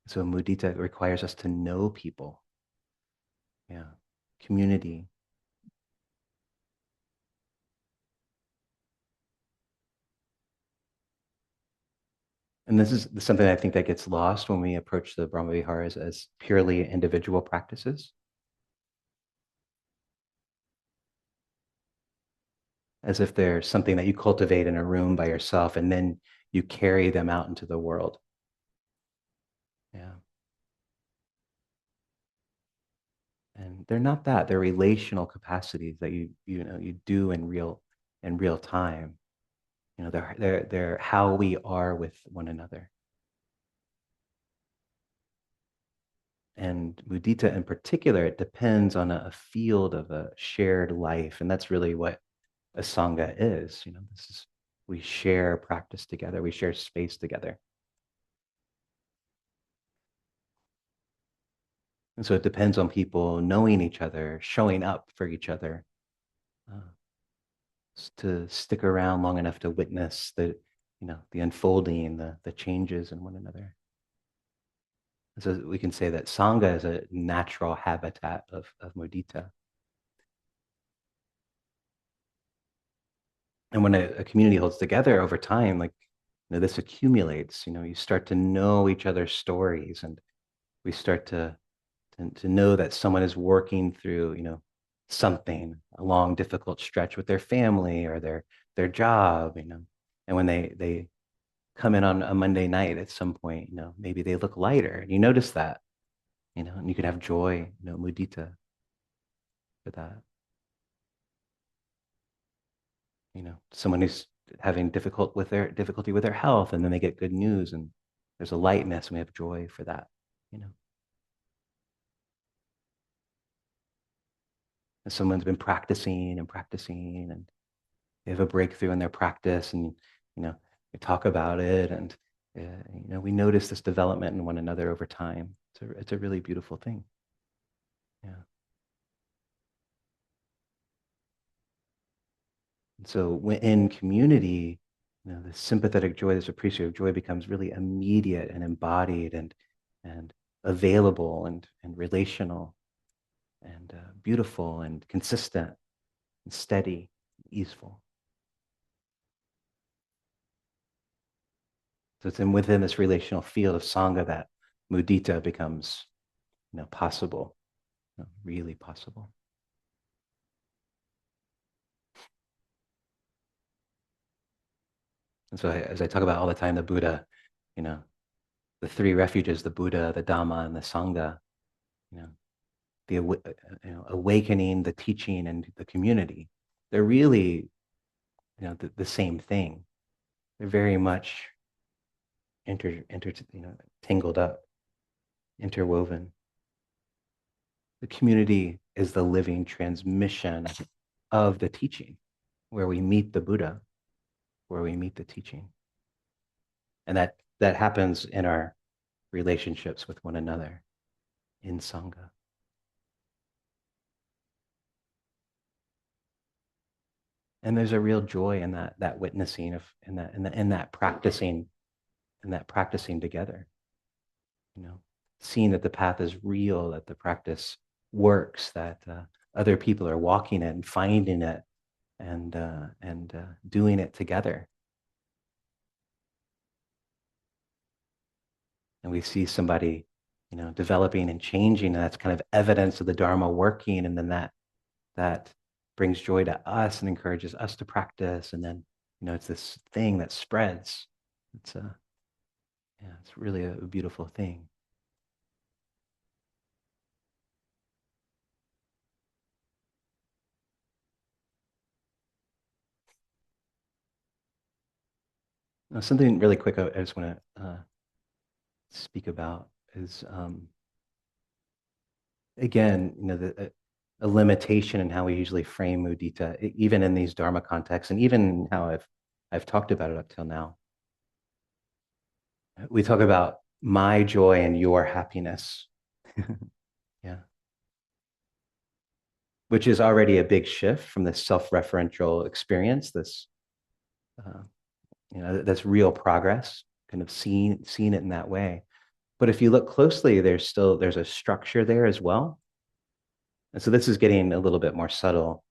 So mudita requires us to know people. Yeah. Community. And this is something I think that gets lost when we approach the Brahmaviharas as purely individual practices. as if they're something that you cultivate in a room by yourself, and then you carry them out into the world. Yeah. And they're not that. They're relational capacities that you do in real time. They're how we are with one another. And mudita in particular, it depends on a field of a shared life. And that's really what a sangha is. This is, we share practice together, we share space together. And so it depends on people knowing each other, showing up for each other, uh, to stick around long enough to witness the unfolding, the changes in one another. So we can say that sangha is a natural habitat of mudita. And when a community holds together over time, like, this accumulates. You start to know each other's stories, and we start to know that someone is working through, something, a long, difficult stretch with their family or their job, and when they come in on a Monday night at some point, maybe they look lighter, and you notice that, and you can have joy, mudita for that. Someone who's having difficulty with their health, and then they get good news, and there's a lightness, and we have joy for that. And someone's been practicing and practicing, and they have a breakthrough in their practice, and they talk about it, and we notice this development in one another over time. It's a really beautiful thing. Yeah. And so when in community, the sympathetic joy, this appreciative joy becomes really immediate and embodied and available and relational and beautiful and consistent and steady, easeful. So it's within this relational field of sangha that mudita becomes, possible, really possible. And so as I talk about all the time, the Buddha, the three refuges, the Buddha, the Dhamma, and the Sangha, you know, the awakening, the teaching, and the community, they're really, the same thing. They're very much tangled up, interwoven. The community is the living transmission of the teaching, where we meet the Buddha, where we meet the teaching. And that happens in our relationships with one another in Sangha. And there's a real joy in that witnessing in that practicing together. Seeing that the path is real, that the practice works, that other people are walking it and finding it and doing it together. And we see somebody, developing and changing, and that's kind of evidence of the Dharma working, and then that brings joy to us and encourages us to practice, and then it's this thing that spreads. It's really a beautiful thing. Now, something really quick I just want to speak about is, again, a limitation in how we usually frame mudita, even in these Dharma contexts, and even how I've talked about it up till now. We talk about my joy and your happiness. Yeah. Which is already a big shift from this self-referential experience, this, that's real progress, kind of seeing it in that way. But if you look closely, there's a structure there as well. And so this is getting a little bit more subtle.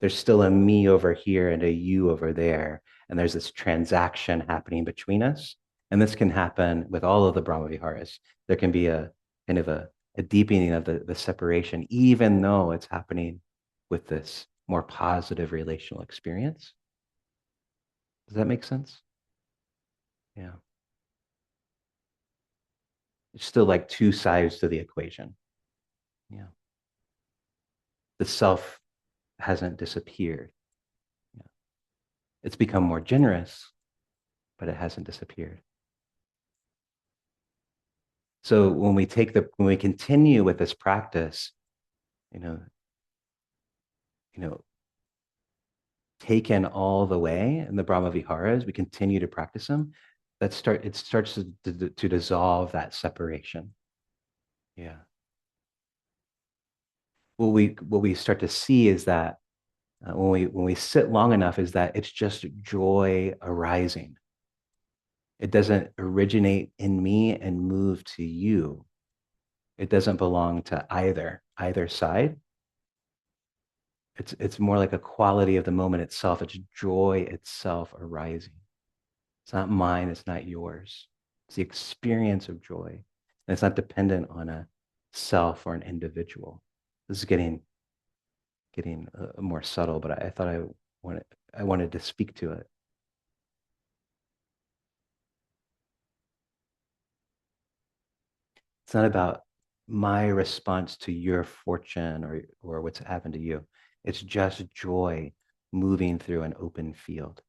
There's still a me over here and a you over there. And there's this transaction happening between us. And this can happen with all of the Brahmaviharas. There can be a kind of a deepening of the separation, even though it's happening with this more positive relational experience. Does that make sense? Yeah. It's still like two sides to the equation. Yeah. The self hasn't disappeared. Yeah. It's become more generous, but it hasn't disappeared. So when we continue with this practice, you know, you know, taken all the way in the Brahmaviharas, we continue to practice them. It starts to dissolve that separation. Yeah. What we start to see is that when we sit long enough, is that it's just joy arising. It doesn't originate in me and move to you. It doesn't belong to either side. It's more like a quality of the moment itself. It's joy itself arising. It's not mine, it's not yours. It's the experience of joy. And it's not dependent on a self or an individual. This is getting more subtle, but I thought I wanted to speak to it. It's not about my response to your fortune or what's happened to you. It's just joy moving through an open field.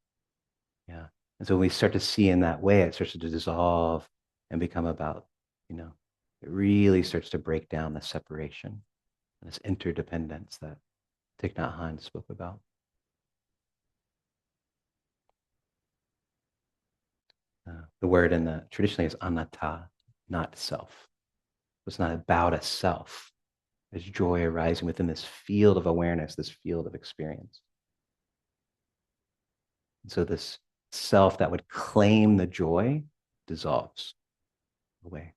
Yeah. And so when we start to see in that way, it starts to dissolve and become about, it really starts to break down the separation, this interdependence that Thich Nhat Hanh spoke about. The word in the traditionally is anatta, not self. It's not about a self. There's joy arising within this field of awareness, this field of experience. And so this self that would claim the joy dissolves away.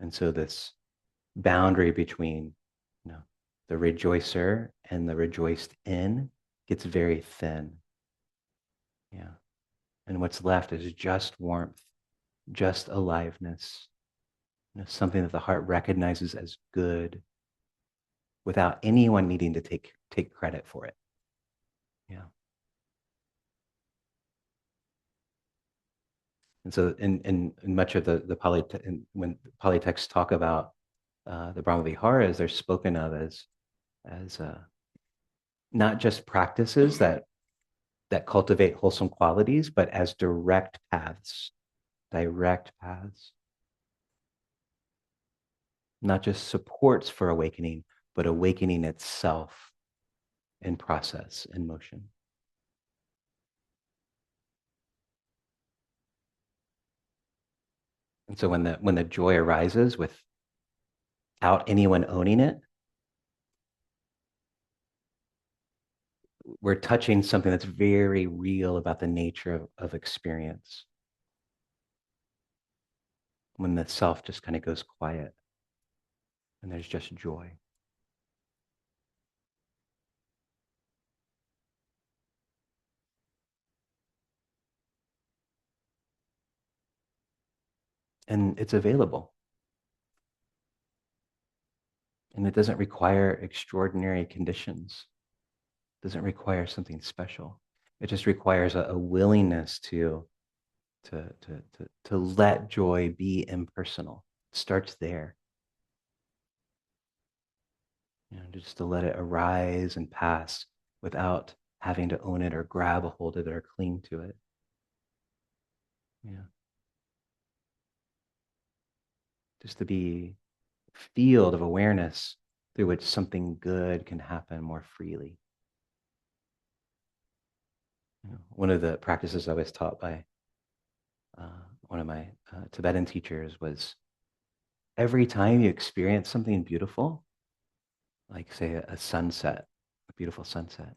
And so this boundary between, the rejoicer and the rejoiced in gets very thin. Yeah. And what's left is just warmth, just aliveness, something that the heart recognizes as good without anyone needing to take credit for it. Yeah. And so in much of the Pali, when Pali texts talk about the Brahmaviharas, they're spoken of as not just practices that cultivate wholesome qualities, but as direct paths, not just supports for awakening, but awakening itself in process, in motion. And so when the joy arises without anyone owning it, we're touching something that's very real about the nature of experience. When the self just kind of goes quiet and there's just joy. And it's available. And it doesn't require extraordinary conditions. It doesn't require something special. It just requires a willingness to let joy be impersonal. It starts there. Just to let it arise and pass without having to own it or grab a hold of it or cling to it. Yeah. Just to be a field of awareness through which something good can happen more freely. One of the practices I was taught by one of my Tibetan teachers was every time you experience something beautiful, like say a sunset, a beautiful sunset,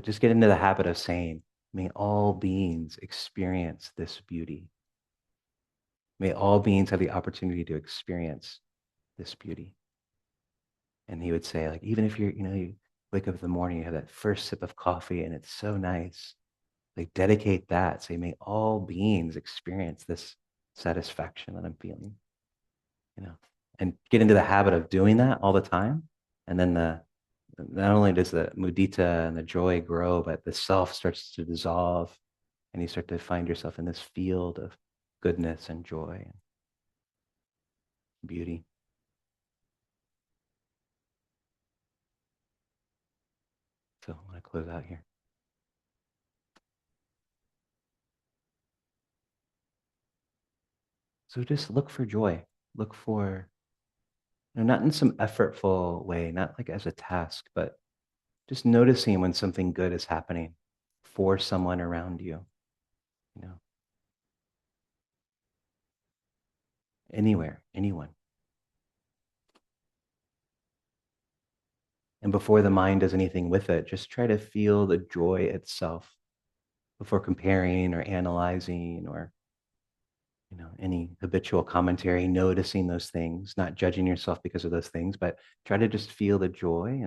just get into the habit of saying, may all beings experience this beauty. May all beings have the opportunity to experience this beauty. And he would say, like, even if you wake up in the morning, you have that first sip of coffee and it's so nice, like dedicate that. Say, may all beings experience this satisfaction that I'm feeling, and get into the habit of doing that all the time. And then not only does the mudita and the joy grow, but the self starts to dissolve, and you start to find yourself in this field of goodness and joy and beauty. So I want to close out here. So just look for joy. Look for, not in some effortful way, not like as a task, but just noticing when something good is happening for someone around you, you know, anywhere, anyone. And before the mind does anything with it, just try to feel the joy itself before comparing or analyzing or any habitual commentary, noticing those things, not judging yourself because of those things, but try to just feel the joy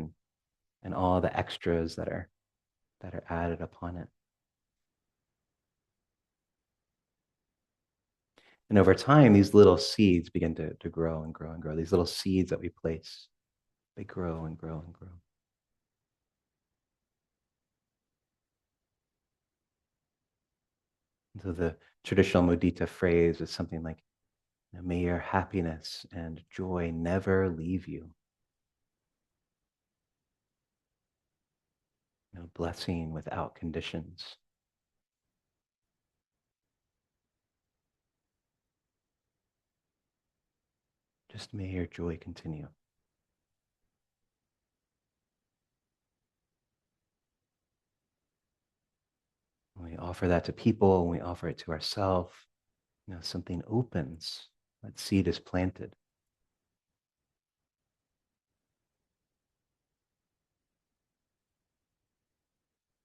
and all the extras that are added upon it. And over time, these little seeds begin to grow and grow and grow. These little seeds that we place, they grow and grow and grow. And so the traditional mudita phrase is something like, may your happiness and joy never leave you. Blessing without conditions. Just may your joy continue. When we offer that to people, when we offer it to ourselves, something opens. That seed is planted.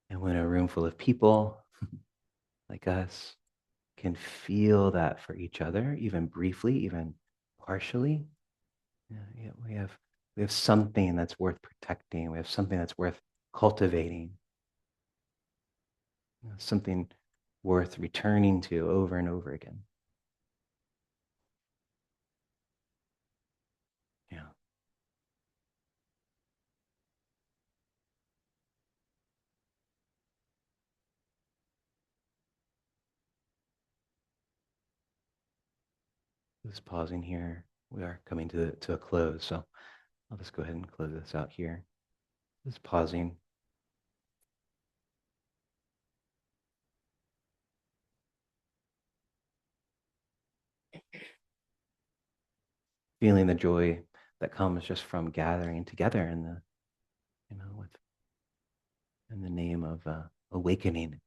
And when a room full of people like us can feel that for each other, even briefly, even partially, yeah, we have something that's worth protecting. We have something that's worth cultivating. Something worth returning to over and over again. Yeah. Just pausing here. We are coming to a close, so I'll just go ahead and close this out here. Just pausing. Feeling the joy that comes just from gathering together in the, with in the name of awakening.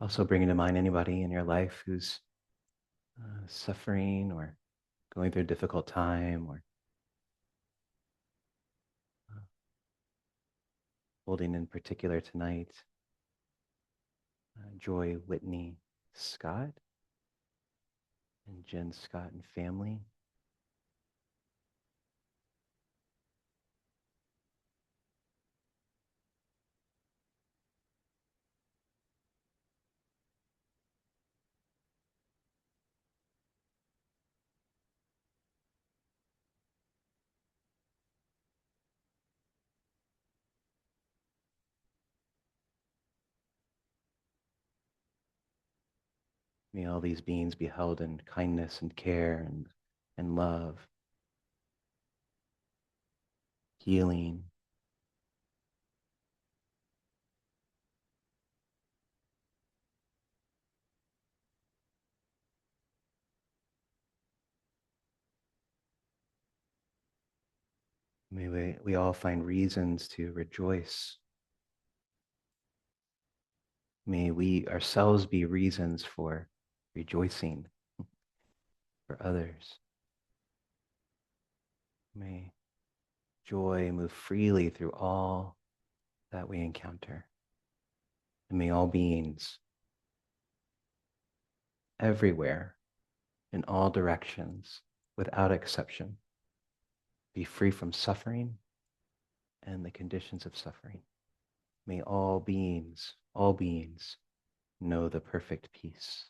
Also bringing to mind anybody in your life who's suffering or going through a difficult time or uh, holding in particular tonight. Joy Whitney Scott and Jen Scott and family. May all these beings be held in kindness and care and love, healing. May we all find reasons to rejoice. May we ourselves be reasons for rejoicing for others. May joy move freely through all that we encounter. And may all beings everywhere, in all directions, without exception, be free from suffering and the conditions of suffering. May all beings know the perfect peace.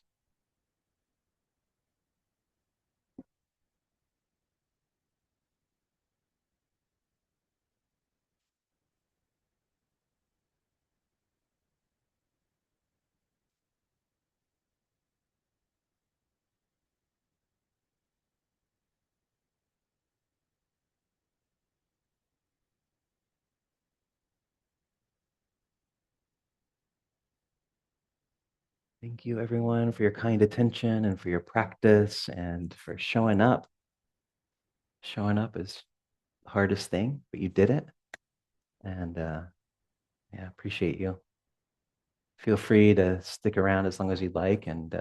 Thank you, everyone, for your kind attention and for your practice and for showing up. Showing up is the hardest thing, but you did it. And yeah, appreciate you. Feel free to stick around as long as you'd like. And